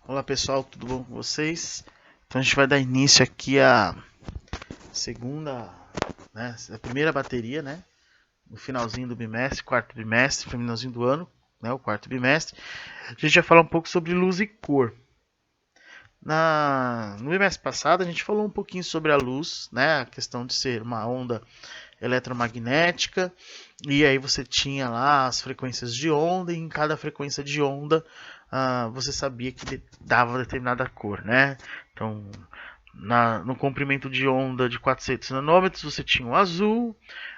Olá pessoal, tudo bom com vocês? Então a gente vai dar início aqui à segunda, né, a primeira bateria, né, no finalzinho do bimestre, quarto bimestre, finalzinho do ano, né, o quarto bimestre. A gente vai falar um pouco sobre luz e cor. No bimestre passado a gente falou um pouquinho sobre a luz, né, a questão de ser uma onda eletromagnética, e aí você tinha lá as frequências de onda, e em cada frequência de onda você sabia que dava determinada cor, né? Então, no comprimento de onda de 400 nanômetros você tinha o azul,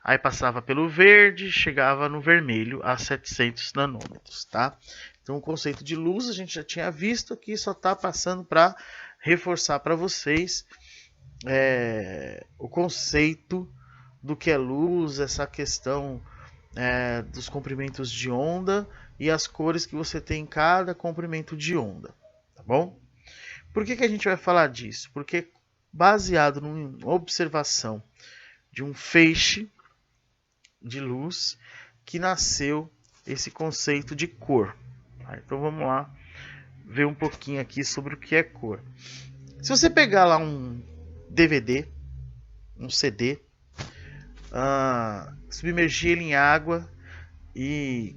aí passava pelo verde, chegava no vermelho a 700 nanômetros, tá? Então o conceito de luz a gente já tinha visto aqui, só está passando para reforçar para vocês o conceito do que é luz, essa questão dos comprimentos de onda e as cores que você tem em cada comprimento de onda, tá bom? Por que a gente vai falar disso? Porque baseado numa observação de um feixe de luz que nasceu esse conceito de cor. Então vamos lá ver um pouquinho aqui sobre o que é cor. Se você pegar lá um DVD, um CD, submergir ele em água e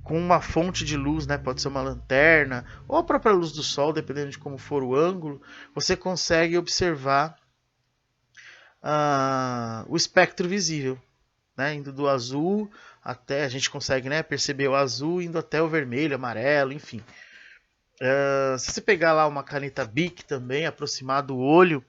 com uma fonte de luz, né, pode ser uma lanterna ou a própria luz do sol, dependendo de como for o ângulo, você consegue observar o espectro visível, né, indo do azul até, a gente consegue, né, perceber o azul indo até o vermelho, amarelo, enfim. Se você pegar lá uma caneta Bic também, aproximar do olho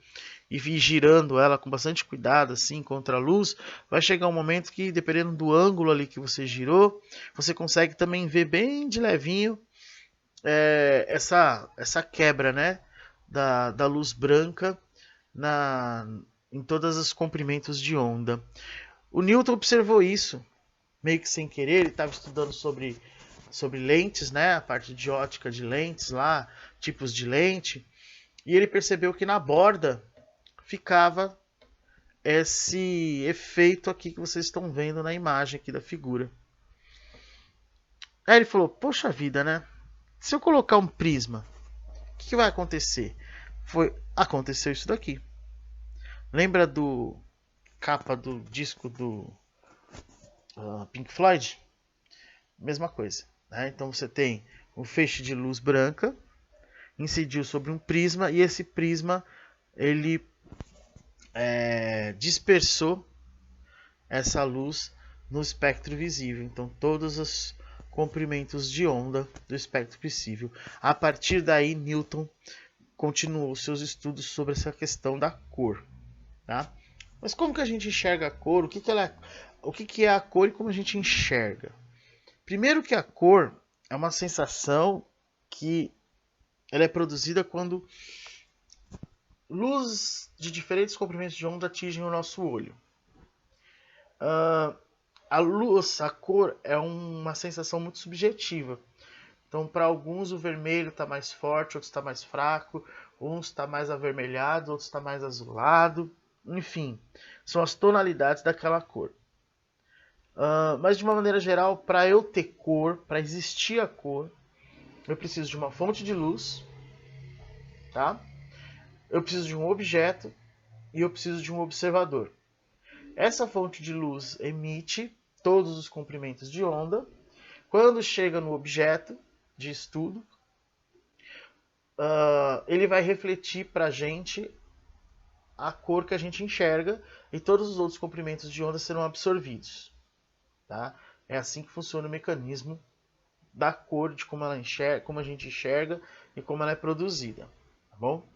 e vir girando ela com bastante cuidado, assim, contra a luz, vai chegar um momento que, dependendo do ângulo ali que você girou, você consegue também ver bem de levinho essa quebra, né, da luz branca em todos os comprimentos de onda. O Newton observou isso, meio que sem querer, ele estava estudando sobre lentes, né, a parte de ótica de lentes lá, tipos de lente, e ele percebeu que na borda ficava esse efeito aqui que vocês estão vendo na imagem aqui da figura. Aí ele falou, poxa vida, né? Se eu colocar um prisma, o que vai acontecer? Aconteceu isso daqui. Lembra do capa do disco do Pink Floyd? Mesma coisa. Né? Então você tem um feixe de luz branca, incidiu sobre um prisma e esse prisma ele dispersou essa luz no espectro visível. Então todos os comprimentos de onda do espectro visível. A partir daí Newton continuou seus estudos sobre essa questão da cor. Tá? Mas como que a gente enxerga a cor? O que é a cor e como a gente enxerga? Primeiro que a cor é uma sensação que ela é produzida quando luz de diferentes comprimentos de onda atingem o nosso olho. A luz, a cor é uma sensação muito subjetiva. Então, para alguns o vermelho está mais forte, outros está mais fraco, uns está mais avermelhado, outros está mais azulado. Enfim, são as tonalidades daquela cor. Mas de uma maneira geral, para eu ter cor, para existir a cor, eu preciso de uma fonte de luz, tá? Eu preciso de um objeto e eu preciso de um observador. Essa fonte de luz emite todos os comprimentos de onda. Quando chega no objeto de estudo, ele vai refletir para a gente a cor que a gente enxerga e todos os outros comprimentos de onda serão absorvidos. Tá? É assim que funciona o mecanismo da cor, de como ela enxerga, como a gente enxerga e como ela é produzida. Tá bom?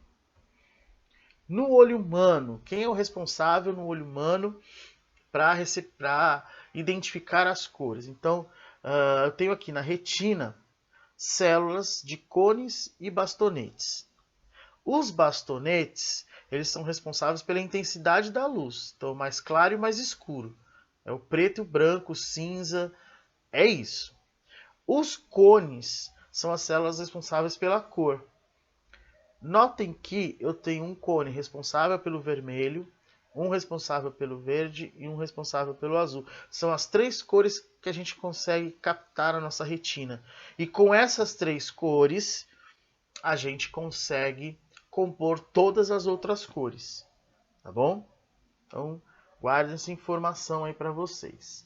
No olho humano, quem é o responsável no olho humano para identificar as cores? Então, eu tenho aqui na retina células de cones e bastonetes. Os bastonetes, eles são responsáveis pela intensidade da luz. Então, mais claro e mais escuro. É o preto e o branco, o cinza, é isso. Os cones são as células responsáveis pela cor. Notem que eu tenho um cone responsável pelo vermelho, um responsável pelo verde e um responsável pelo azul. São as três cores que a gente consegue captar na nossa retina. E com essas três cores, a gente consegue compor todas as outras cores, tá bom? Então, guardem essa informação aí para vocês.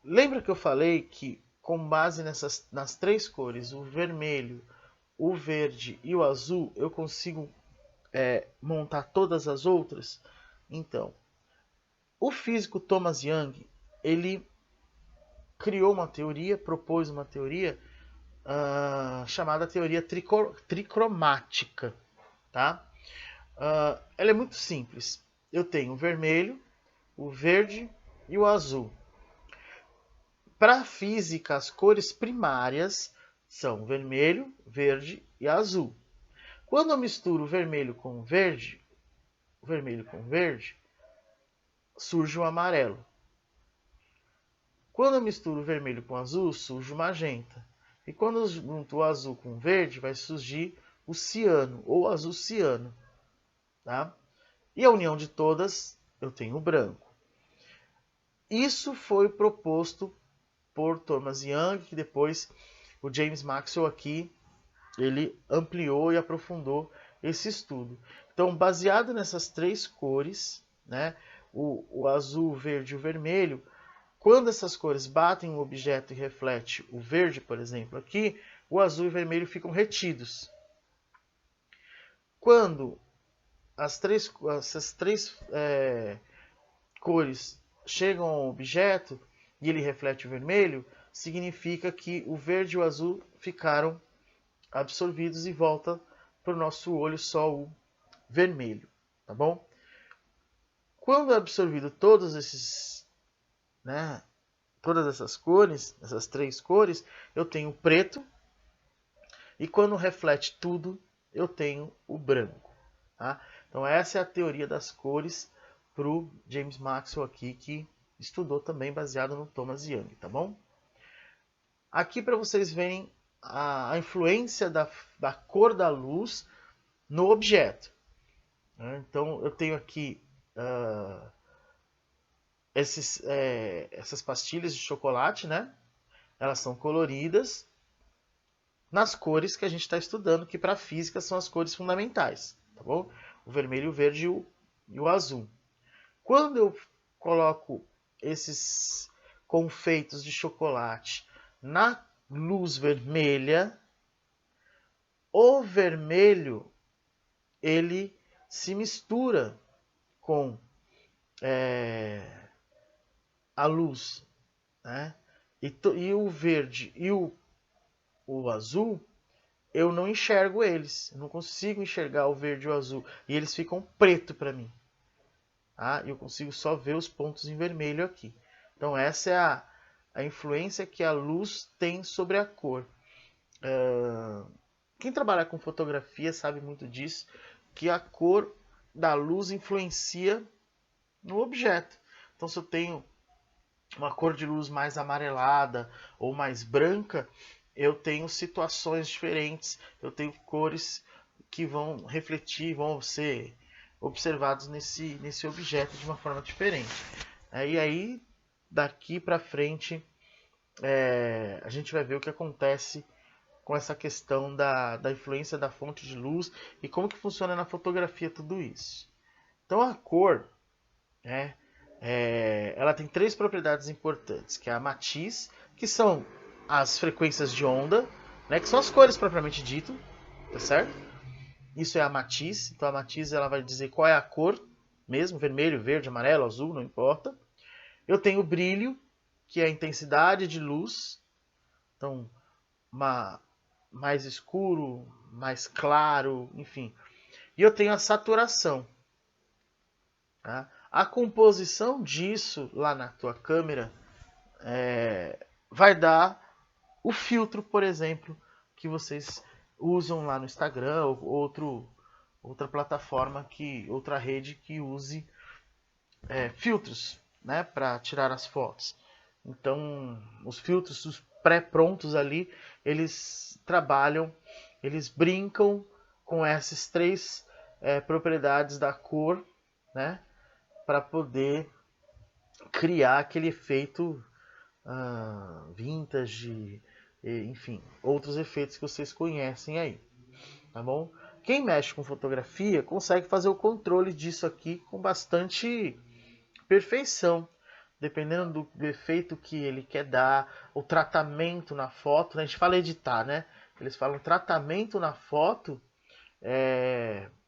Lembra que eu falei que com base nas três cores, o vermelho, o verde e o azul, eu consigo montar todas as outras? Então, o físico Thomas Young, ele criou uma teoria, propôs uma teoria chamada teoria tricromática, tá? Ela é muito simples. Eu tenho o vermelho, o verde e o azul. Para a física, as cores primárias são vermelho, verde e azul. Quando eu misturo o vermelho com o verde, surge o amarelo. Quando eu misturo o vermelho com o azul, surge o magenta. E quando eu junto o azul com o verde, vai surgir o ciano, ou azul ciano. Tá? E a união de todas, eu tenho o branco. Isso foi proposto por Thomas Young, que depois o James Maxwell aqui, ele ampliou e aprofundou esse estudo. Então, baseado nessas três cores, né, o azul, o verde e o vermelho, quando essas cores batem um objeto e reflete o verde, por exemplo, aqui, o azul e o vermelho ficam retidos. Quando essas três cores chegam ao objeto e ele reflete o vermelho, significa que o verde e o azul ficaram absorvidos e volta para o nosso olho só o vermelho, tá bom? Quando é absorvido todos esses, todas essas cores, essas três cores, eu tenho o preto, e quando reflete tudo, eu tenho o branco. Tá? Então essa é a teoria das cores para o James Maxwell aqui, que estudou também baseado no Thomas Young, tá bom? Aqui para vocês verem a influência da cor da luz no objeto. Então eu tenho aqui essas pastilhas de chocolate, né? Elas são coloridas nas cores que a gente está estudando, que para a física são as cores fundamentais, tá bom? O vermelho, o verde e o azul. Quando eu coloco esses confeitos de chocolate na luz vermelha, o vermelho ele se mistura com a luz, né? E o verde e o azul, eu não enxergo eles. Eu não consigo enxergar o verde e o azul. E eles ficam preto para mim. Tá? Eu consigo só ver os pontos em vermelho aqui. Então essa é a influência que a luz tem sobre a cor. Quem trabalha com fotografia sabe muito disso, que a cor da luz influencia no objeto. Então se eu tenho uma cor de luz mais amarelada ou mais branca, eu tenho situações diferentes, eu tenho cores que vão refletir, vão ser observados nesse objeto de uma forma diferente. E aí, daqui para frente, a gente vai ver o que acontece com essa questão da influência da fonte de luz e como que funciona na fotografia tudo isso. Então a cor, ela tem três propriedades importantes, que é a matiz, que são as frequências de onda, que são as cores propriamente dito, tá certo? Isso é a matiz. Então a matiz ela vai dizer qual é a cor mesmo, vermelho, verde, amarelo, azul, não importa. Eu tenho o brilho, que é a intensidade de luz. Então, mais escuro, mais claro, enfim. E eu tenho a saturação. Tá? A composição disso lá na tua câmera vai dar o filtro, por exemplo, que vocês usam lá no Instagram ou outra plataforma, outra rede que use filtros, para tirar as fotos. Então, os filtros, os pré-prontos ali, eles trabalham, eles brincam com essas três propriedades da cor, para poder criar aquele efeito vintage, enfim, outros efeitos que vocês conhecem aí, tá bom? Quem mexe com fotografia consegue fazer o controle disso aqui com bastante perfeição, dependendo do efeito que ele quer dar, o tratamento na foto. A gente fala editar, né? Eles falam tratamento na foto.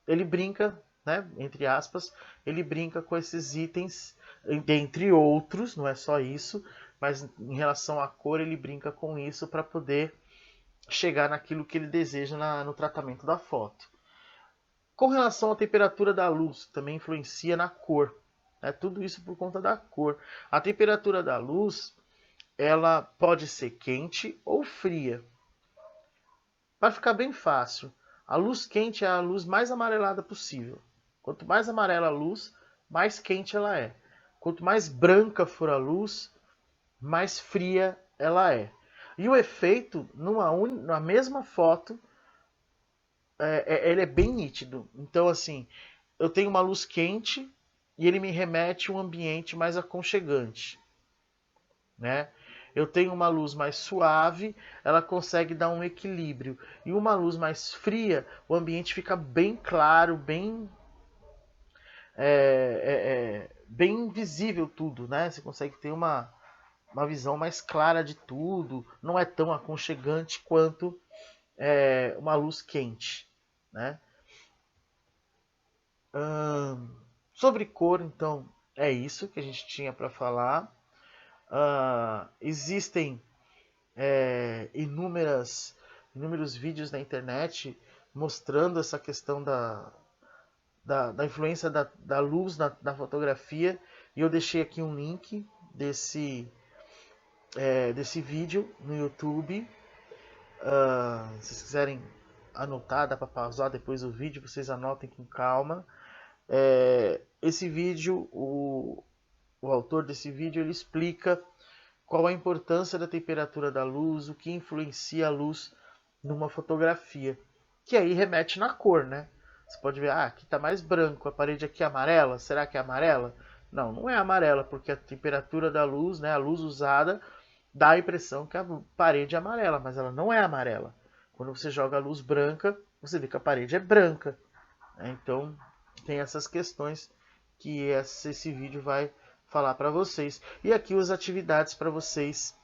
Ele brinca, né? Entre aspas, ele brinca com esses itens, entre outros, não é só isso, mas em relação à cor ele brinca com isso para poder chegar naquilo que ele deseja no tratamento da foto. Com relação à temperatura da luz, também influencia na cor. Tudo isso por conta da cor. A temperatura da luz, ela pode ser quente ou fria. Para ficar bem fácil, a luz quente é a luz mais amarelada possível. Quanto mais amarela a luz, mais quente ela é. Quanto mais branca for a luz, mais fria ela é. E o efeito, na mesma foto, ele é bem nítido. Então, assim, eu tenho uma luz quente e ele me remete a um ambiente mais aconchegante, né? Eu tenho uma luz mais suave, ela consegue dar um equilíbrio. E uma luz mais fria, o ambiente fica bem claro, bem visível tudo, né? Você consegue ter uma visão mais clara de tudo. Não é tão aconchegante quanto uma luz quente, né? Sobre cor, então, é isso que a gente tinha para falar. Existem inúmeros vídeos na internet mostrando essa questão da influência da luz na fotografia, e eu deixei aqui um link desse vídeo no YouTube. Se vocês quiserem anotar, dá para pausar depois o vídeo, vocês anotem com calma. Esse vídeo, o autor desse vídeo, ele explica qual a importância da temperatura da luz, o que influencia a luz numa fotografia, que aí remete na cor, né? Você pode ver, aqui está mais branco, a parede aqui é amarela, será que é amarela? Não, não é amarela, porque a temperatura da luz, né, a luz usada, dá a impressão que a parede é amarela, mas ela não é amarela. Quando você joga a luz branca, você vê que a parede é branca. Então, tem essas questões que esse vídeo vai falar para vocês. E aqui as atividades para vocês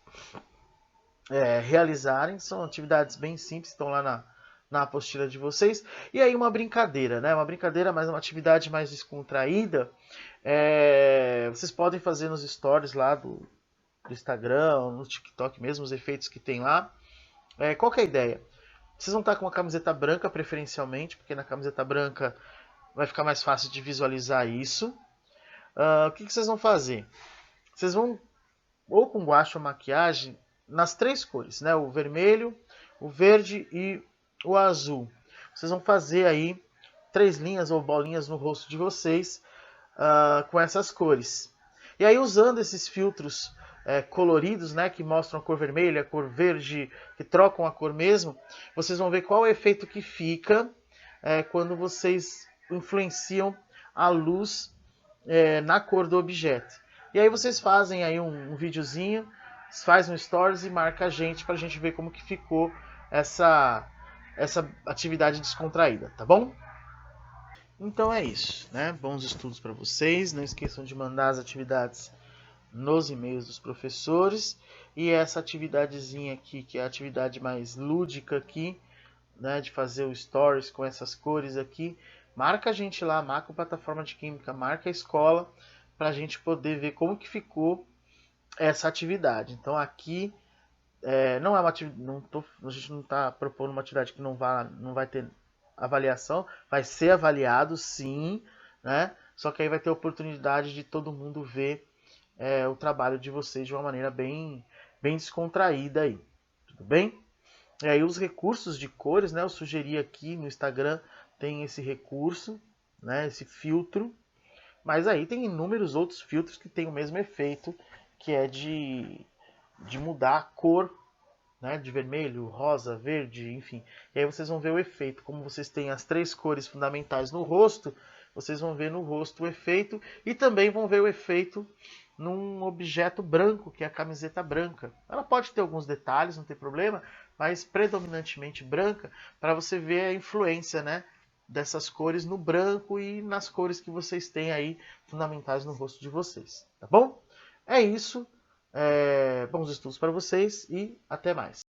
realizarem. São atividades bem simples, estão lá na apostila de vocês. E aí uma brincadeira, né? Uma brincadeira, mas uma atividade mais descontraída. Vocês podem fazer nos stories lá do Instagram, no TikTok mesmo, os efeitos que tem lá. Qual que é a ideia? Vocês vão estar com uma camiseta branca, preferencialmente, porque na camiseta branca vai ficar mais fácil de visualizar isso. O que vocês vão fazer? Vocês vão, ou com guache ou maquiagem, nas 3 cores, né? O vermelho, o verde e o azul. Vocês vão fazer aí 3 linhas ou bolinhas no rosto de vocês com essas cores. E aí, usando esses filtros coloridos, né, que mostram a cor vermelha, a cor verde, que trocam a cor mesmo, vocês vão ver qual é o efeito que fica quando vocês influenciam a luz na cor do objeto. E aí vocês fazem aí um videozinho, faz um stories e marca a gente pra gente ver como que ficou essa atividade descontraída, tá bom? Então é isso, né? Bons estudos para vocês. Não esqueçam de mandar as atividades nos e-mails dos professores. E essa atividadezinha aqui, que é a atividade mais lúdica aqui, né, de fazer o stories com essas cores aqui, marca a gente lá, marca a plataforma de química, marca a escola, para a gente poder ver como que ficou essa atividade. Então aqui não é uma atividade, a gente não está propondo uma atividade que não vai ter avaliação, vai ser avaliado sim, né? Só que aí vai ter a oportunidade de todo mundo ver o trabalho de vocês de uma maneira bem descontraída aí, tudo bem? E aí os recursos de cores, né? Eu sugeri aqui no Instagram, tem esse recurso, né? Esse filtro. Mas aí tem inúmeros outros filtros que têm o mesmo efeito, que é de mudar a cor, né? De vermelho, rosa, verde, enfim. E aí vocês vão ver o efeito. Como vocês têm as 3 cores fundamentais no rosto, vocês vão ver no rosto o efeito. E também vão ver o efeito num objeto branco, que é a camiseta branca. Ela pode ter alguns detalhes, não tem problema, mas predominantemente branca, para você ver a influência, né, dessas cores no branco e nas cores que vocês têm aí fundamentais no rosto de vocês, tá bom? É isso. Bons estudos para vocês e até mais.